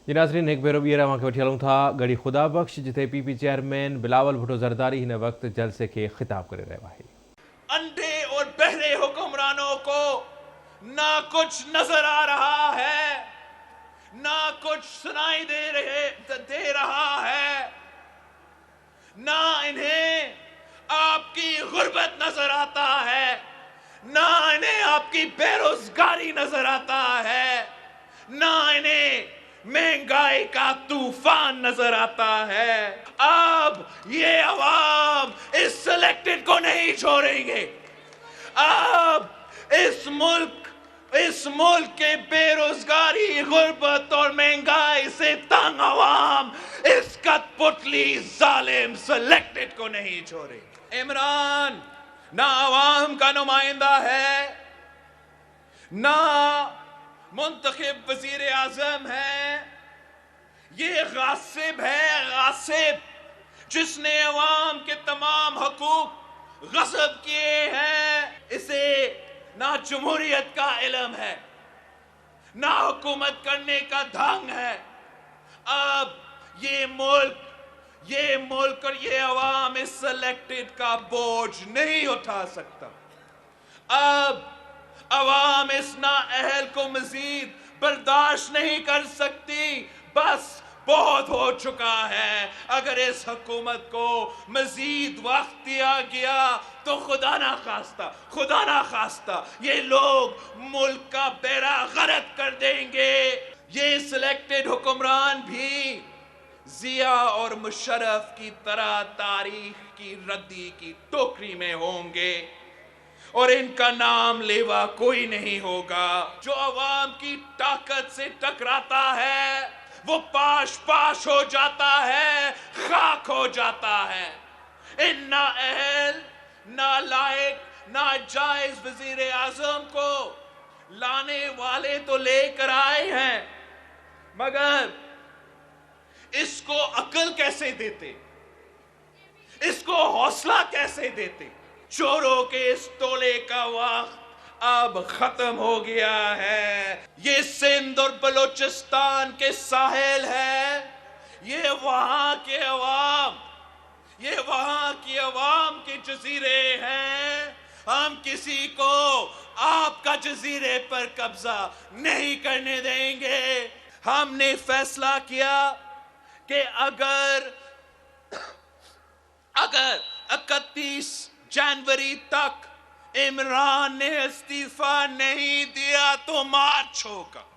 जी नाज़रीन, एक भेरो ॿीहर अव्हांखे वठी हलूं था गढ़ी ख़ुदा बख़्श, जिथे पीपी चेयरमैन बिलावल भुट्टो ज़रदारी हिन वक़्तु जलसे खे ख़िताब करे रहियो आहे। अंधे और बहरे हुक्मरानों को ना कुछ नजर आ रहा है, ना कुछ सुनाई दे रहा है, ना इन्हें आपकी गुर्बत नजर आता है, ना इन्हें आपकी बेरोजगारी नजर आता है, ना इन्हें महंगाई का तूफान नजर आता है। अब ये अवाम इस सिलेक्टेड को नहीं छोड़ेंगे। अब इस मुल्क के बेरोजगारी, गुर्बत और महंगाई से तंग अवाम इस कठपुतली जालिम सिलेक्टेड को नहीं छोड़ेगी। इमरान ना अवाम का नुमाइंदा है, ना मुंतखब वजीर आजम है, ये गासिब है, गासिब जिसने अवाम के तमाम हकूक गस्ब किए हैं। इसे ना जमहूरियत का इल्म है, ना हुकूमत करने का ढंग है। अब ये मुल्क और ये अवाम इस सिलेक्टेड का बोझ नहीं उठा सकता। अब अवाम इस नाअहल को मजीद बर्दाश्त नहीं कर सकती। बस बहुत हो चुका है। अगर इस हुकूमत को मजीद वक्त दिया गया तो खुदा ना खास्ता ये लोग मुल्क का बेड़ा गर्क कर देंगे। ये सिलेक्टेड हुक्मरान भी जिया और मुशर्रफ की तरह तारीख की रद्दी की टोकरी में होंगे और इनका नाम लेवा कोई नहीं होगा। जो अवाम की ताकत से टकराता है वो पाश हो जाता है, खाक हो जाता है। इन नाअहल, नालायक, नाजायज वजीर आजम को लाने वाले तो लेकर आए हैं, मगर इसको अक्ल कैसे देते, इसको हौसला कैसे देते। चोरों के इस टोले का वक्त अब खत्म हो गया है। ये सिंध और बलोचिस्तान के साहिल है, ये वहां की अवाम के जजीरे हैं। हम किसी को आपका जजीरे पर कब्जा नहीं करने देंगे। हमने फैसला किया कि अगर 31 जनवरी तक इमरान ने इस्तीफा नहीं दिया तो मार्च होगा।